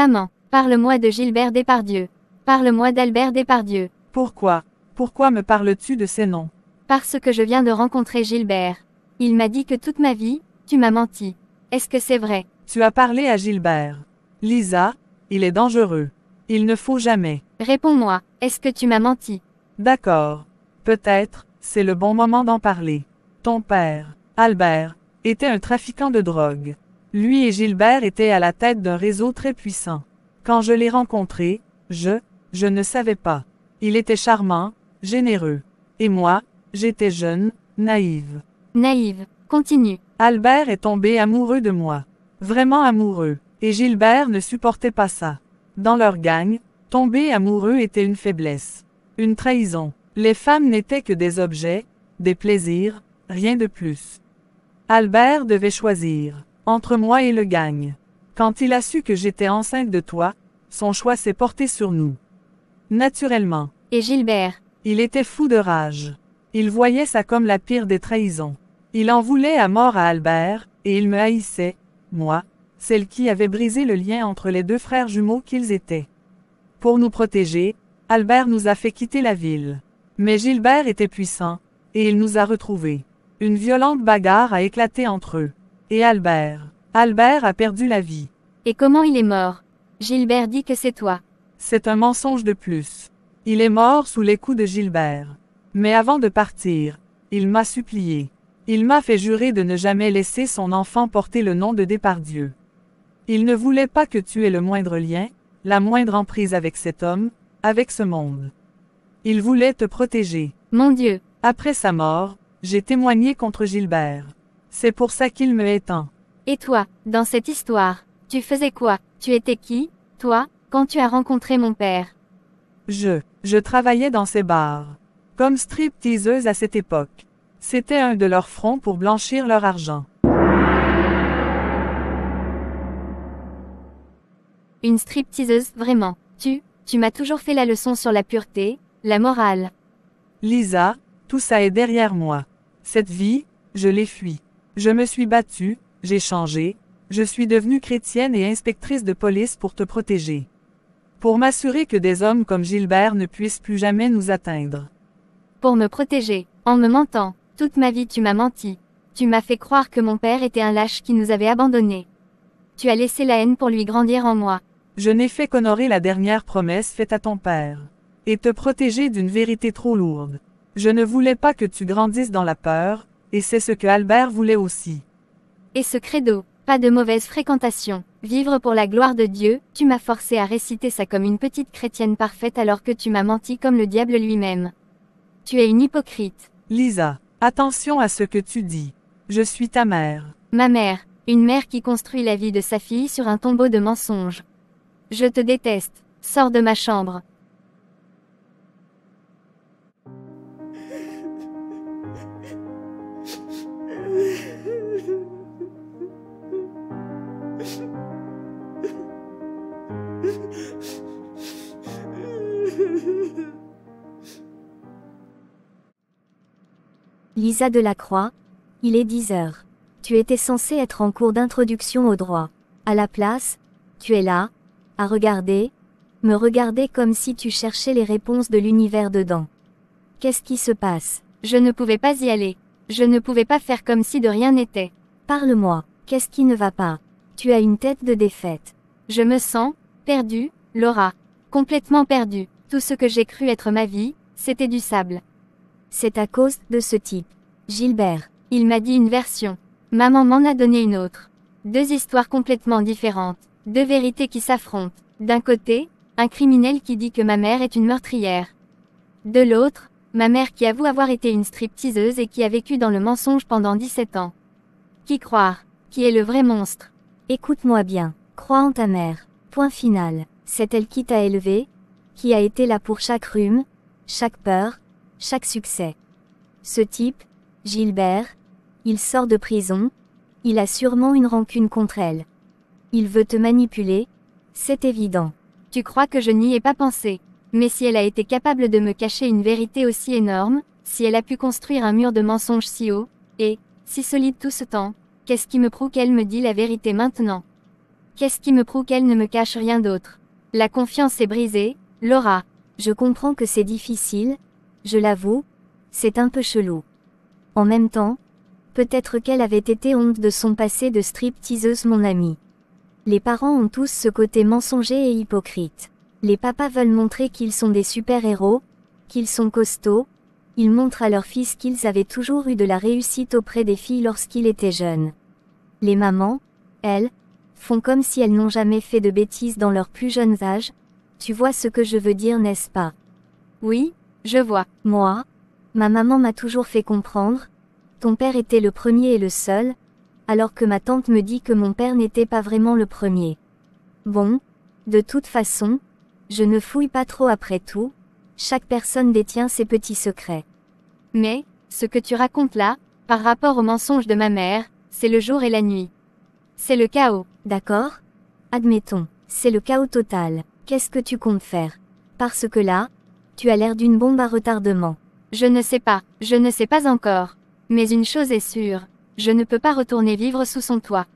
Maman, parle-moi de Gilbert Depardieu. Parle-moi d'Albert Depardieu. Pourquoi? Pourquoi me parles-tu de ces noms? Parce que je viens de rencontrer Gilbert. Il m'a dit que toute ma vie, tu m'as menti. Est-ce que c'est vrai? Tu as parlé à Gilbert. Lisa, il est dangereux. Il ne faut jamais. Réponds-moi, est-ce que tu m'as menti? D'accord. Peut-être, c'est le bon moment d'en parler. Ton père, Albert, était un trafiquant de drogue. Lui et Gilbert étaient à la tête d'un réseau très puissant. Quand je l'ai rencontré, je ne savais pas. Il était charmant, généreux. Et moi, j'étais jeune, naïve. Naïve, continue. Albert est tombé amoureux de moi. Vraiment amoureux. Et Gilbert ne supportait pas ça. Dans leur gang, tomber amoureux était une faiblesse. Une trahison. Les femmes n'étaient que des objets, des plaisirs, rien de plus. Albert devait choisir, entre moi et le gang. Quand il a su que j'étais enceinte de toi, son choix s'est porté sur nous. Naturellement. Et Gilbert? Il était fou de rage. Il voyait ça comme la pire des trahisons. Il en voulait à mort à Albert, et il me haïssait, moi, celle qui avait brisé le lien entre les deux frères jumeaux qu'ils étaient. Pour nous protéger, Albert nous a fait quitter la ville. Mais Gilbert était puissant, et il nous a retrouvés. Une violente bagarre a éclaté entre eux. Et Albert a perdu la vie. Et comment il est mort? Gilbert dit que c'est toi. C'est un mensonge de plus. Il est mort sous les coups de Gilbert. Mais avant de partir, il m'a supplié. Il m'a fait jurer de ne jamais laisser son enfant porter le nom de Depardieu. Il ne voulait pas que tu aies le moindre lien, la moindre emprise avec cet homme, avec ce monde. Il voulait te protéger. Mon Dieu. Après sa mort, j'ai témoigné contre Gilbert. C'est pour ça qu'il me hait tant. Et toi, dans cette histoire, tu faisais quoi? Tu étais qui, toi, quand tu as rencontré mon père? Je travaillais dans ces bars. Comme strip-teaseuse à cette époque. C'était un de leurs fronts pour blanchir leur argent. Une stripteaseuse, vraiment. Tu m'as toujours fait la leçon sur la pureté, la morale. Lisa, tout ça est derrière moi. Cette vie, je l'ai fui. Je me suis battue, j'ai changé, je suis devenue chrétienne et inspectrice de police pour te protéger. Pour m'assurer que des hommes comme Gilbert ne puissent plus jamais nous atteindre. Pour me protéger, en me mentant, toute ma vie tu m'as menti. Tu m'as fait croire que mon père était un lâche qui nous avait abandonnés. Tu as laissé la haine pour lui grandir en moi. Je n'ai fait qu'honorer la dernière promesse faite à ton père. Et te protéger d'une vérité trop lourde. Je ne voulais pas que tu grandisses dans la peur, et c'est ce que Albert voulait aussi. Et ce credo, pas de mauvaise fréquentation, vivre pour la gloire de Dieu, tu m'as forcé à réciter ça comme une petite chrétienne parfaite alors que tu m'as menti comme le diable lui-même. Tu es une hypocrite. Lisa, attention à ce que tu dis. Je suis ta mère. Ma mère, une mère qui construit la vie de sa fille sur un tombeau de mensonges. Je te déteste, sors de ma chambre. Lisa Delacroix, il est 10 heures. Tu étais censée être en cours d'introduction au droit. À la place, tu es là, à regarder, me regarder comme si tu cherchais les réponses de l'univers dedans. Qu'est-ce qui se passe? Je ne pouvais pas y aller. Je ne pouvais pas faire comme si de rien n'était. Parle-moi, qu'est-ce qui ne va pas? Tu as une tête de défaite. Je me sens perdue, Laura. Complètement perdue. Tout ce que j'ai cru être ma vie, c'était du sable. C'est à cause de ce type. Gilbert. Il m'a dit une version. Maman m'en a donné une autre. Deux histoires complètement différentes. Deux vérités qui s'affrontent. D'un côté, un criminel qui dit que ma mère est une meurtrière. De l'autre, ma mère qui avoue avoir été une stripteaseuse et qui a vécu dans le mensonge pendant 17 ans. Qui croire? Qui est le vrai monstre? Écoute-moi bien. Crois en ta mère. Point final. C'est elle qui t'a élevé, qui a été là pour chaque rhume, chaque peur, chaque succès. Ce type, Gilbert, il sort de prison, il a sûrement une rancune contre elle. Il veut te manipuler, c'est évident. Tu crois que je n'y ai pas pensé. Mais si elle a été capable de me cacher une vérité aussi énorme, si elle a pu construire un mur de mensonges si haut, et, si solide tout ce temps, qu'est-ce qui me prouve qu'elle me dit la vérité maintenant? Qu'est-ce qui me prouve qu'elle ne me cache rien d'autre? La confiance est brisée, Laura. Je comprends que c'est difficile, je l'avoue, c'est un peu chelou. En même temps, peut-être qu'elle avait été honte de son passé de stripteaseuse mon amie. Les parents ont tous ce côté mensonger et hypocrite. Les papas veulent montrer qu'ils sont des super-héros, qu'ils sont costauds, ils montrent à leurs fils qu'ils avaient toujours eu de la réussite auprès des filles lorsqu'ils étaient jeunes. Les mamans, elles, font comme si elles n'ont jamais fait de bêtises dans leur plus jeunes âges. Tu vois ce que je veux dire, n'est-ce pas? Oui, je vois. Moi, ma maman m'a toujours fait comprendre. Ton père était le premier et le seul, alors que ma tante me dit que mon père n'était pas vraiment le premier. Bon, de toute façon, je ne fouille pas trop après tout, chaque personne détient ses petits secrets. Mais, ce que tu racontes là, par rapport au mensonge de ma mère, c'est le jour et la nuit. C'est le chaos. D'accord? Admettons, c'est le chaos total. Qu'est-ce que tu comptes faire? Parce que là, tu as l'air d'une bombe à retardement. Je ne sais pas encore. Mais une chose est sûre, je ne peux pas retourner vivre sous son toit.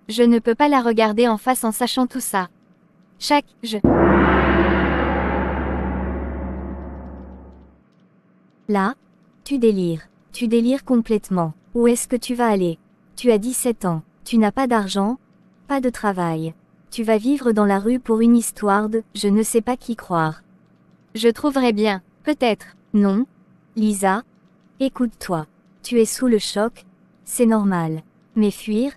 Je ne peux pas la regarder en face en sachant tout ça. Là, tu délires complètement. Où est-ce que tu vas aller? Tu as 17 ans, tu n'as pas d'argent, pas de travail. Tu vas vivre dans la rue pour une histoire de je ne sais pas qui croire. Je trouverai bien, peut-être. Non, Lisa, écoute-toi. Tu es sous le choc, c'est normal. Mais fuir,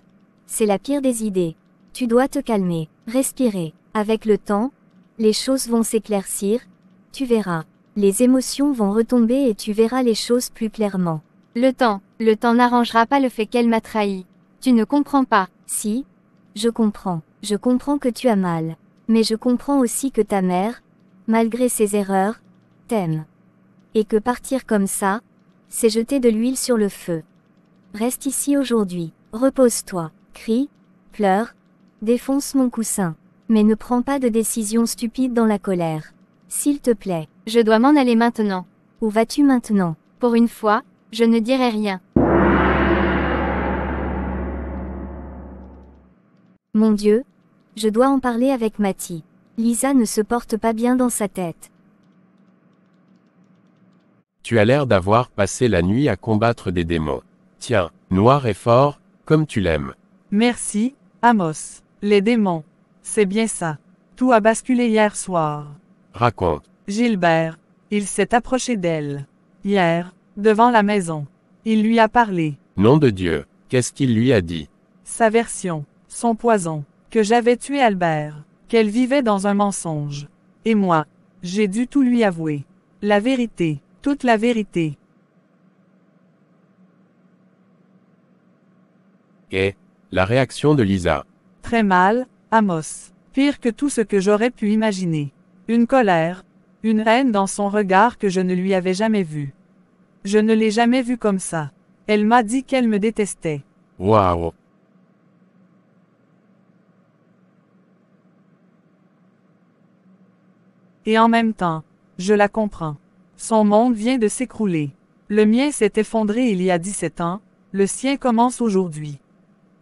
c'est la pire des idées. Tu dois te calmer, respirer. Avec le temps, les choses vont s'éclaircir, tu verras. Les émotions vont retomber et tu verras les choses plus clairement. Le temps n'arrangera pas le fait qu'elle m'a trahi. Tu ne comprends pas. Si, je comprends. Je comprends que tu as mal. Mais je comprends aussi que ta mère, malgré ses erreurs, t'aime. Et que partir comme ça, c'est jeter de l'huile sur le feu. Reste ici aujourd'hui. Repose-toi. Crie, pleure, défonce mon coussin. Mais ne prends pas de décision stupide dans la colère. S'il te plaît. Je dois m'en aller maintenant. Où vas-tu maintenant? Pour une fois, je ne dirai rien. Mon Dieu, je dois en parler avec Matty. Lisa ne se porte pas bien dans sa tête. Tu as l'air d'avoir passé la nuit à combattre des démons. Tiens, noir et fort, comme tu l'aimes. Merci, Amos. Les démons. C'est bien ça. Tout a basculé hier soir. Raconte. Gilbert, il s'est approché d'elle. Hier, devant la maison. Il lui a parlé. Nom de Dieu, qu'est-ce qu'il lui a dit? Sa version, son poison, que j'avais tué Albert, qu'elle vivait dans un mensonge. Et moi, j'ai dû tout lui avouer. La vérité, toute la vérité. Et, la réaction de Lisa. Très mal, Amos. Pire que tout ce que j'aurais pu imaginer. Une colère, une haine dans son regard que je ne lui avais jamais vu. Je ne l'ai jamais vue comme ça. Elle m'a dit qu'elle me détestait. Waouh. Et en même temps, je la comprends. Son monde vient de s'écrouler. Le mien s'est effondré il y a 17 ans, le sien commence aujourd'hui.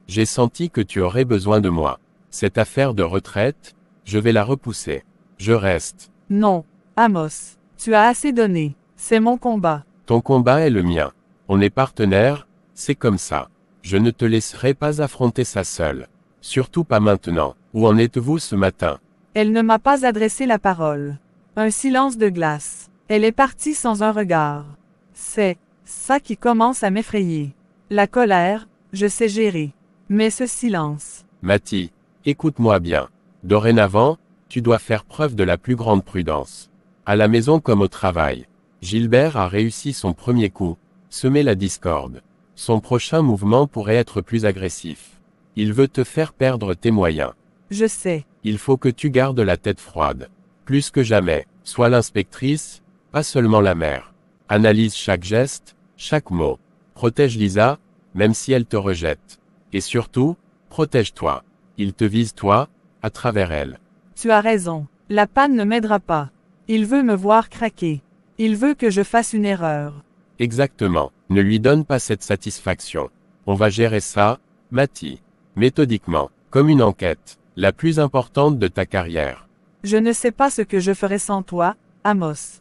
J'ai senti que tu aurais besoin de moi. Cette affaire de retraite, je vais la repousser. Je reste. Non, Amos, tu as assez donné. C'est mon combat. Ton combat est le mien. On est partenaires, c'est comme ça. Je ne te laisserai pas affronter ça seul. Surtout pas maintenant. Où en êtes-vous ce matin? Elle ne m'a pas adressé la parole. Un silence de glace. Elle est partie sans un regard. C'est ça qui commence à m'effrayer. La colère, je sais gérer. Mais ce silence. Matty, écoute-moi bien. Dorénavant, tu dois faire preuve de la plus grande prudence. À la maison comme au travail. Gilbert a réussi son premier coup, semer la discorde. Son prochain mouvement pourrait être plus agressif. Il veut te faire perdre tes moyens. Je sais. Il faut que tu gardes la tête froide. Plus que jamais, sois l'inspectrice, pas seulement la mère. Analyse chaque geste, chaque mot. Protège Lisa, même si elle te rejette. Et surtout, protège-toi. Il te vise toi, à travers elle. Tu as raison. La panne ne m'aidera pas. Il veut me voir craquer. Il veut que je fasse une erreur. Exactement. Ne lui donne pas cette satisfaction. On va gérer ça, Matty. Méthodiquement, comme une enquête. La plus importante de ta carrière. Je ne sais pas ce que je ferais sans toi, Amos.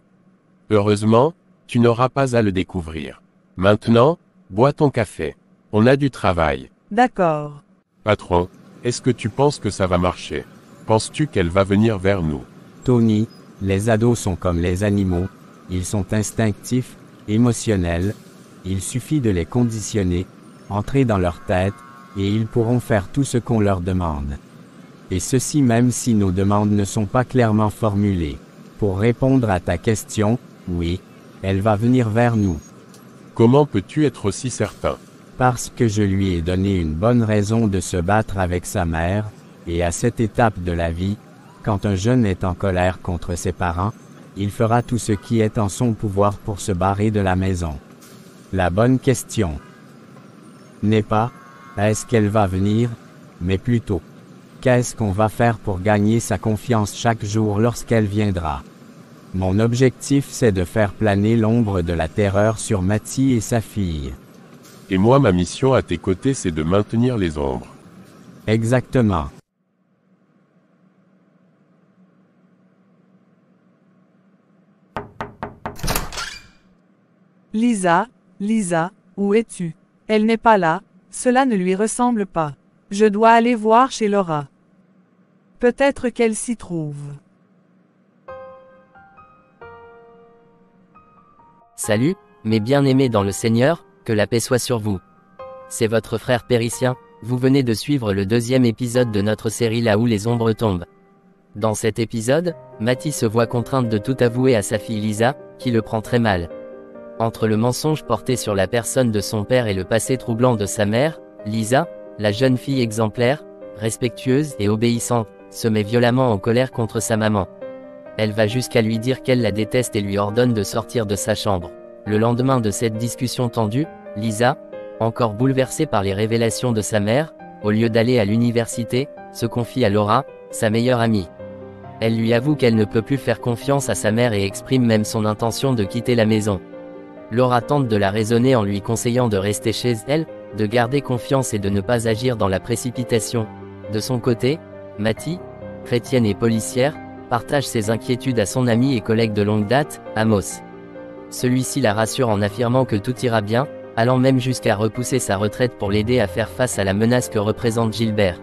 Heureusement, tu n'auras pas à le découvrir. Maintenant, bois ton café. On a du travail. D'accord. Patron, est-ce que tu penses que ça va marcher? Penses-tu qu'elle va venir vers nous? Tony, les ados sont comme les animaux. Ils sont instinctifs, émotionnels. Il suffit de les conditionner, entrer dans leur tête, et ils pourront faire tout ce qu'on leur demande. Et ceci même si nos demandes ne sont pas clairement formulées. Pour répondre à ta question, oui, elle va venir vers nous. Comment peux-tu être aussi certain? Parce que je lui ai donné une bonne raison de se battre avec sa mère, et à cette étape de la vie, quand un jeune est en colère contre ses parents, il fera tout ce qui est en son pouvoir pour se barrer de la maison. La bonne question n'est pas « est-ce qu'elle va venir ?», mais plutôt « qu'est-ce qu'on va faire pour gagner sa confiance chaque jour lorsqu'elle viendra ?» Mon objectif c'est de faire planer l'ombre de la terreur sur Matty et sa fille. Et moi ma mission à tes côtés c'est de maintenir les ombres. Exactement. Lisa, où es-tu? Elle n'est pas là, cela ne lui ressemble pas. Je dois aller voir chez Laura. Peut-être qu'elle s'y trouve. Salut, mes bien-aimés dans le Seigneur, que la paix soit sur vous. C'est votre frère Péricien, vous venez de suivre le 2e épisode de notre série Là où les ombres tombent. Dans cet épisode, Matty se voit contrainte de tout avouer à sa fille Lisa, qui le prend très mal. Entre le mensonge porté sur la personne de son père et le passé troublant de sa mère, Lisa, la jeune fille exemplaire, respectueuse et obéissante, se met violemment en colère contre sa maman. Elle va jusqu'à lui dire qu'elle la déteste et lui ordonne de sortir de sa chambre. Le lendemain de cette discussion tendue, Lisa, encore bouleversée par les révélations de sa mère, au lieu d'aller à l'université, se confie à Laura, sa meilleure amie. Elle lui avoue qu'elle ne peut plus faire confiance à sa mère et exprime même son intention de quitter la maison. Laura tente de la raisonner en lui conseillant de rester chez elle, de garder confiance et de ne pas agir dans la précipitation. De son côté, Matty, chrétienne et policière, partage ses inquiétudes à son ami et collègue de longue date, Amos. Celui-ci la rassure en affirmant que tout ira bien, allant même jusqu'à repousser sa retraite pour l'aider à faire face à la menace que représente Gilbert.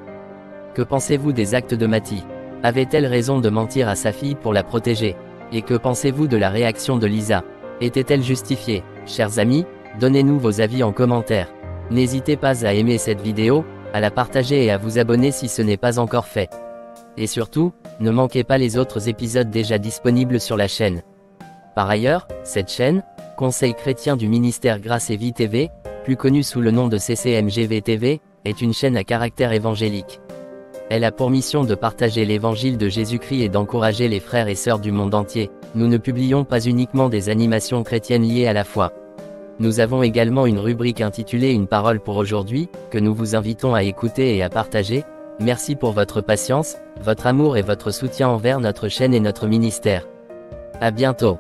Que pensez-vous des actes de Matty? Avait-elle raison de mentir à sa fille pour la protéger? Et que pensez-vous de la réaction de Lisa? Était-elle justifiée? Chers amis, donnez-nous vos avis en commentaire. N'hésitez pas à aimer cette vidéo, à la partager et à vous abonner si ce n'est pas encore fait. Et surtout, ne manquez pas les autres épisodes déjà disponibles sur la chaîne. Par ailleurs, cette chaîne, Conseil chrétien du ministère Grâce et Vie TV, plus connue sous le nom de CCMGV TV, est une chaîne à caractère évangélique. Elle a pour mission de partager l'évangile de Jésus-Christ et d'encourager les frères et sœurs du monde entier. Nous ne publions pas uniquement des animations chrétiennes liées à la foi. Nous avons également une rubrique intitulée Une parole pour aujourd'hui, que nous vous invitons à écouter et à partager. Merci pour votre patience, votre amour et votre soutien envers notre chaîne et notre ministère. À bientôt.